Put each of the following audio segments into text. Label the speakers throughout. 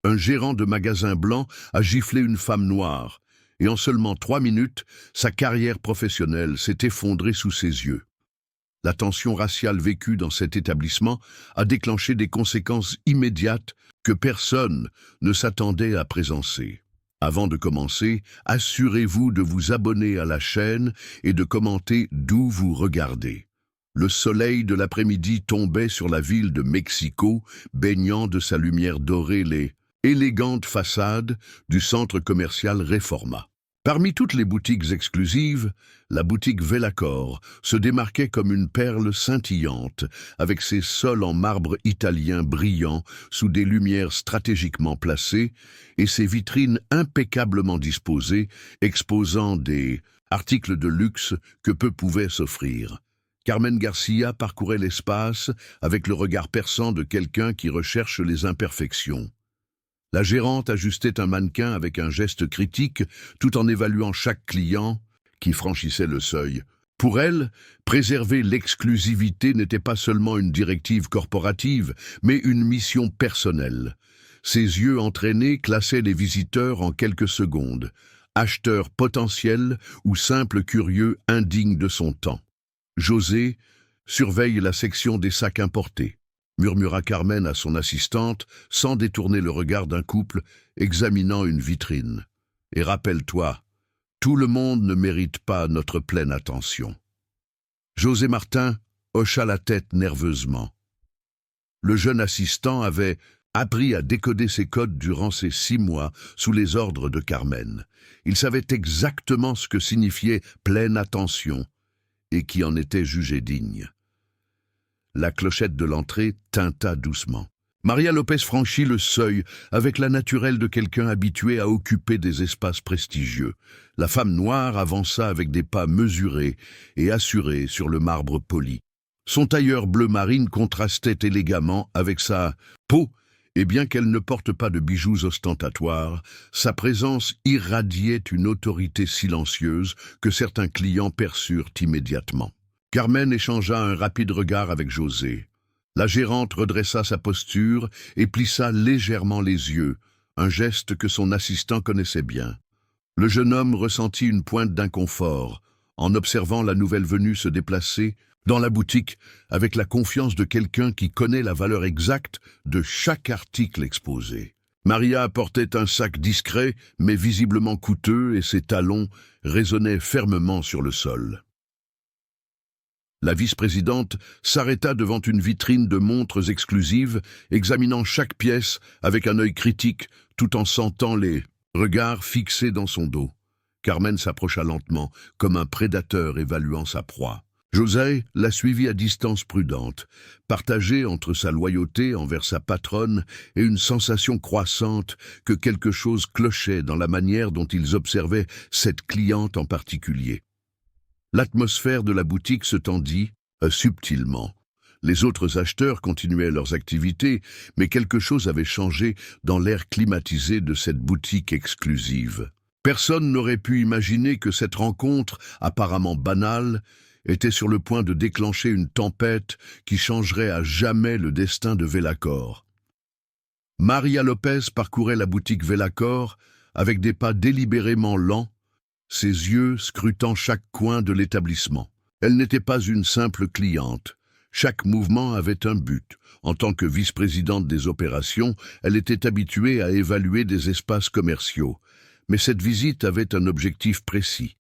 Speaker 1: Un gérant de magasin blanc a giflé une femme noire, et en seulement 3 minutes, sa carrière professionnelle s'est effondrée sous ses yeux. La tension raciale vécue dans cet établissement a déclenché des conséquences immédiates que personne ne s'attendait à présencer. Avant de commencer, assurez-vous de vous abonner à la chaîne et de commenter d'où vous regardez. Le soleil de l'après-midi tombait sur la ville de Mexico, baignant de sa lumière dorée les élégantes façades du centre commercial Reforma. Parmi toutes les boutiques exclusives, la boutique Vellacor se démarquait comme une perle scintillante, avec ses sols en marbre italien brillants sous des lumières stratégiquement placées et ses vitrines impeccablement disposées, exposant des articles de luxe que peu pouvaient s'offrir. Carmen Garcia parcourait l'espace avec le regard perçant de quelqu'un qui recherche les imperfections. La gérante ajustait un mannequin avec un geste critique, tout en évaluant chaque client qui franchissait le seuil. Pour elle, préserver l'exclusivité n'était pas seulement une directive corporative, mais une mission personnelle. Ses yeux entraînés classaient les visiteurs en quelques secondes, acheteurs potentiels ou simples curieux indignes de son temps. José surveille la section des sacs importés, murmura Carmen à son assistante, sans détourner le regard d'un couple examinant une vitrine. Et rappelle-toi, tout le monde ne mérite pas notre pleine attention. José Martin hocha la tête nerveusement. Le jeune assistant avait appris à décoder ses codes durant ces 6 mois sous les ordres de Carmen. Il savait exactement ce que signifiait pleine attention et qui en était jugé digne. La clochette de l'entrée tinta doucement. Maria Lopez franchit le seuil avec la naturelle de quelqu'un habitué à occuper des espaces prestigieux. La femme noire avança avec des pas mesurés et assurés sur le marbre poli. Son tailleur bleu marine contrastait élégamment avec sa peau, et bien qu'elle ne porte pas de bijoux ostentatoires, sa présence irradiait une autorité silencieuse que certains clients perçurent immédiatement. Carmen échangea un rapide regard avec José. La gérante redressa sa posture et plissa légèrement les yeux, un geste que son assistant connaissait bien. Le jeune homme ressentit une pointe d'inconfort en observant la nouvelle venue se déplacer dans la boutique avec la confiance de quelqu'un qui connaît la valeur exacte de chaque article exposé. Maria portait un sac discret mais visiblement coûteux et ses talons résonnaient fermement sur le sol. La vice-présidente s'arrêta devant une vitrine de montres exclusives, examinant chaque pièce avec un œil critique, tout en sentant les regards fixés dans son dos. Carmen s'approcha lentement, comme un prédateur évaluant sa proie. José la suivit à distance prudente, partagée entre sa loyauté envers sa patronne et une sensation croissante que quelque chose clochait dans la manière dont ils observaient cette cliente en particulier. L'atmosphère de la boutique se tendit subtilement. Les autres acheteurs continuaient leurs activités, mais quelque chose avait changé dans l'air climatisé de cette boutique exclusive. Personne n'aurait pu imaginer que cette rencontre, apparemment banale, était sur le point de déclencher une tempête qui changerait à jamais le destin de Vellacor. Maria Lopez parcourait la boutique Vellacor avec des pas délibérément lents, ses yeux scrutant chaque coin de l'établissement. Elle n'était pas une simple cliente. Chaque mouvement avait un but. En tant que vice-présidente des opérations, elle était habituée à évaluer des espaces commerciaux. Mais cette visite avait un objectif précis.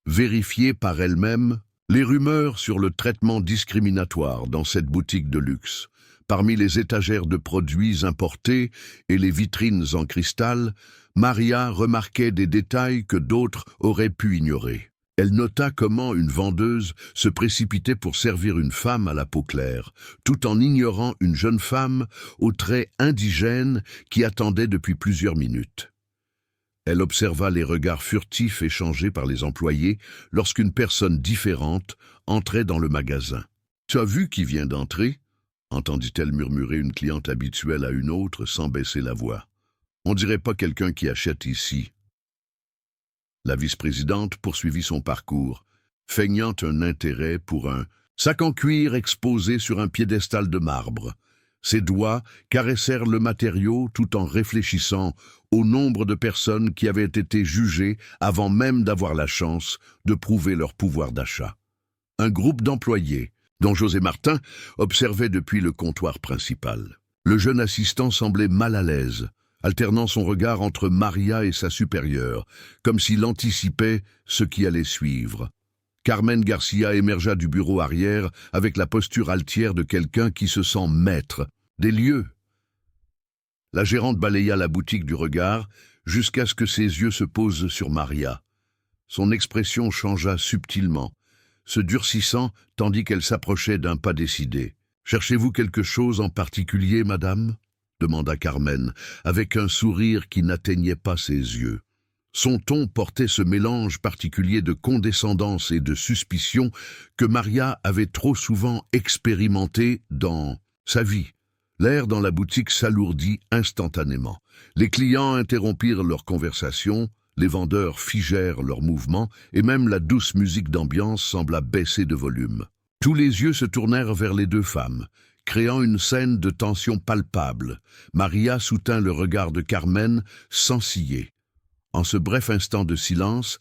Speaker 1: Vérifier par elle-même les rumeurs sur le traitement discriminatoire dans cette boutique de luxe. Parmi les étagères de produits importés et les vitrines en cristal, Maria remarquait des détails que d'autres auraient pu ignorer. Elle nota comment une vendeuse se précipitait pour servir une femme à la peau claire, tout en ignorant une jeune femme aux traits indigènes qui attendait depuis plusieurs minutes. Elle observa les regards furtifs échangés par les employés lorsqu'une personne différente entrait dans le magasin. « Tu as vu qui vient d'entrer ?» entendit-elle murmurer une cliente habituelle à une autre sans baisser la voix. « On dirait pas quelqu'un qui achète ici. » La vice-présidente poursuivit son parcours, feignant un intérêt pour un sac en cuir exposé sur un piédestal de marbre. Ses doigts caressèrent le matériau tout en réfléchissant au nombre de personnes qui avaient été jugées avant même d'avoir la chance de prouver leur pouvoir d'achat. Un groupe d'employés, dont José Martin, observait depuis le comptoir principal. Le jeune assistant semblait mal à l'aise, alternant son regard entre Maria et sa supérieure, comme s'il anticipait ce qui allait suivre. Carmen Garcia émergea du bureau arrière avec la posture altière de quelqu'un qui se sent maître des lieux. La gérante balaya la boutique du regard jusqu'à ce que ses yeux se posent sur Maria. Son expression changea subtilement, se durcissant tandis qu'elle s'approchait d'un pas décidé. « Cherchez-vous quelque chose en particulier, madame ?» demanda Carmen, avec un sourire qui n'atteignait pas ses yeux. Son ton portait ce mélange particulier de condescendance et de suspicion que Maria avait trop souvent expérimenté dans sa vie. L'air dans la boutique s'alourdit instantanément. Les clients interrompirent leur conversation, les vendeurs figèrent leurs mouvements et même la douce musique d'ambiance sembla baisser de volume. Tous les yeux se tournèrent vers les deux femmes, créant une scène de tension palpable. Maria soutint le regard de Carmen sans ciller. En ce bref instant de silence,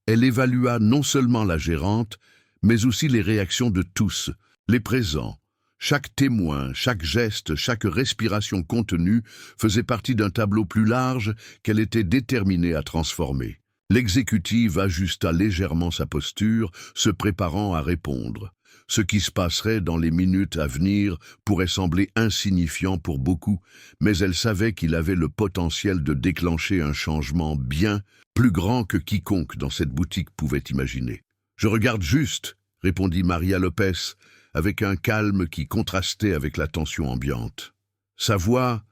Speaker 1: elle évalua non seulement la gérante, mais aussi les réactions de tous, les présents. Chaque témoin, chaque geste, chaque respiration contenue faisait partie d'un tableau plus large qu'elle était déterminée à transformer. L'exécutive ajusta légèrement sa posture, se préparant à répondre. Ce qui se passerait dans les minutes à venir pourrait sembler insignifiant pour beaucoup, mais elle savait qu'il avait le potentiel de déclencher un changement bien plus grand que quiconque dans cette boutique pouvait imaginer. « Je regarde juste », répondit Maria Lopez, avec un calme qui contrastait avec la tension ambiante. Sa voix,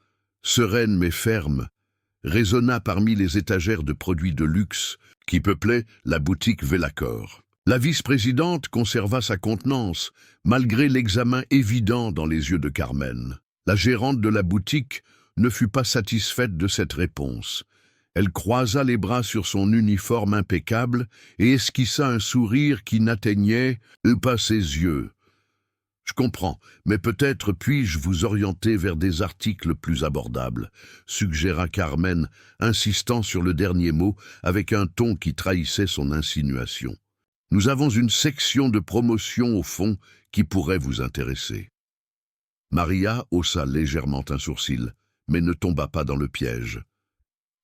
Speaker 1: sereine mais ferme, résonna parmi les étagères de produits de luxe qui peuplaient la boutique Vellacor. La vice-présidente conserva sa contenance, malgré l'examen évident dans les yeux de Carmen. La gérante de la boutique ne fut pas satisfaite de cette réponse. Elle croisa les bras sur son uniforme impeccable et esquissa un sourire qui n'atteignait pas ses yeux. « Je comprends, mais peut-être puis-je vous orienter vers des articles plus abordables », suggéra Carmen, insistant sur le dernier mot avec un ton qui trahissait son insinuation. « Nous avons une section de promotion au fond qui pourrait vous intéresser. » Maria haussa légèrement un sourcil, mais ne tomba pas dans le piège.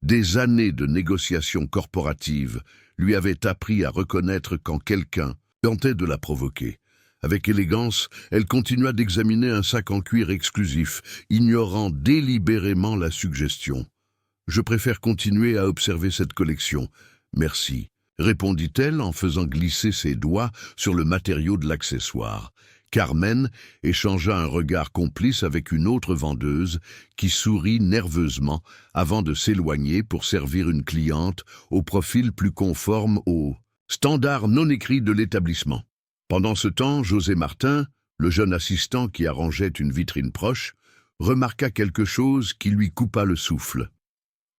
Speaker 1: Des années de négociations corporatives lui avaient appris à reconnaître quand quelqu'un tentait de la provoquer. Avec élégance, elle continua d'examiner un sac en cuir exclusif, ignorant délibérément la suggestion. « Je préfère continuer à observer cette collection. Merci. » répondit-elle en faisant glisser ses doigts sur le matériau de l'accessoire. Carmen échangea un regard complice avec une autre vendeuse qui sourit nerveusement avant de s'éloigner pour servir une cliente au profil plus conforme aux standards non écrits de l'établissement. Pendant ce temps, José Martin, le jeune assistant qui arrangeait une vitrine proche, remarqua quelque chose qui lui coupa le souffle.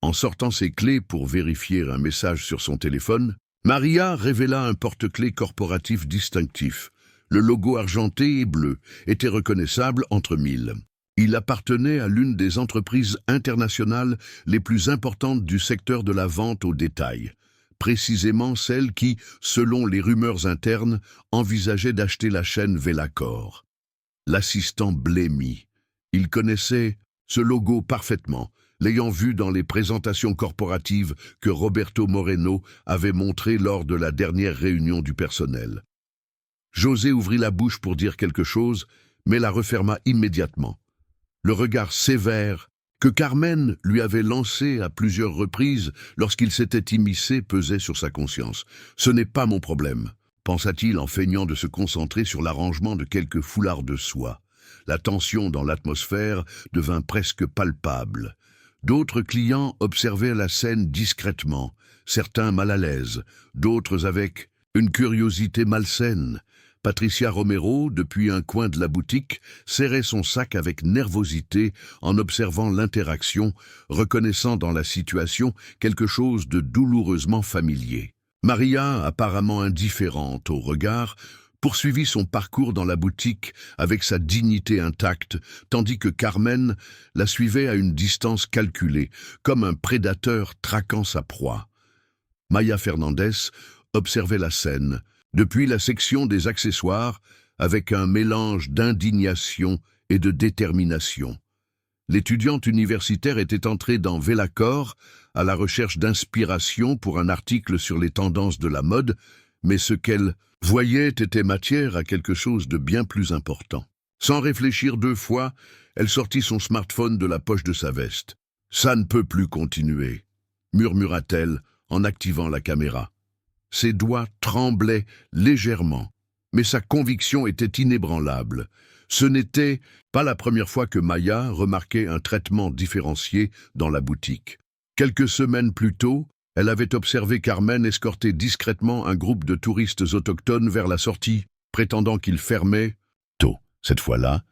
Speaker 1: En sortant ses clés pour vérifier un message sur son téléphone, Maria révéla un porte-clés corporatif distinctif. Le logo argenté et bleu était reconnaissable entre mille. Il appartenait à l'une des entreprises internationales les plus importantes du secteur de la vente au détail, précisément celle qui, selon les rumeurs internes, envisageait d'acheter la chaîne Vellacor. L'assistant blêmit. Il connaissait ce logo parfaitement, l'ayant vu dans les présentations corporatives que Roberto Moreno avait montrées lors de la dernière réunion du personnel. José ouvrit la bouche pour dire quelque chose, mais la referma immédiatement. Le regard sévère que Carmen lui avait lancé à plusieurs reprises lorsqu'il s'était immiscé pesait sur sa conscience. « Ce n'est pas mon problème », pensa-t-il en feignant de se concentrer sur l'arrangement de quelques foulards de soie. La tension dans l'atmosphère devint presque palpable. D'autres clients observaient la scène discrètement, certains mal à l'aise, d'autres avec une curiosité malsaine. Patricia Romero, depuis un coin de la boutique, serrait son sac avec nervosité en observant l'interaction, reconnaissant dans la situation quelque chose de douloureusement familier. Maria, apparemment indifférente au regard, poursuivit son parcours dans la boutique avec sa dignité intacte, tandis que Carmen la suivait à une distance calculée, comme un prédateur traquant sa proie. Maya Fernandez observait la scène, depuis la section des accessoires, avec un mélange d'indignation et de détermination. L'étudiante universitaire était entrée dans Vellacor à la recherche d'inspiration pour un article sur les tendances de la mode, mais ce qu'elle voyait était matière à quelque chose de bien plus important. Sans réfléchir deux fois, elle sortit son smartphone de la poche de sa veste. « Ça ne peut plus continuer », murmura-t-elle en activant la caméra. Ses doigts tremblaient légèrement, mais sa conviction était inébranlable. Ce n'était pas la première fois que Maya remarquait un traitement différencié dans la boutique. Quelques semaines plus tôt, elle avait observé Carmen escorter discrètement un groupe de touristes autochtones vers la sortie, prétendant qu'ils fermaient tôt. Cette fois-là,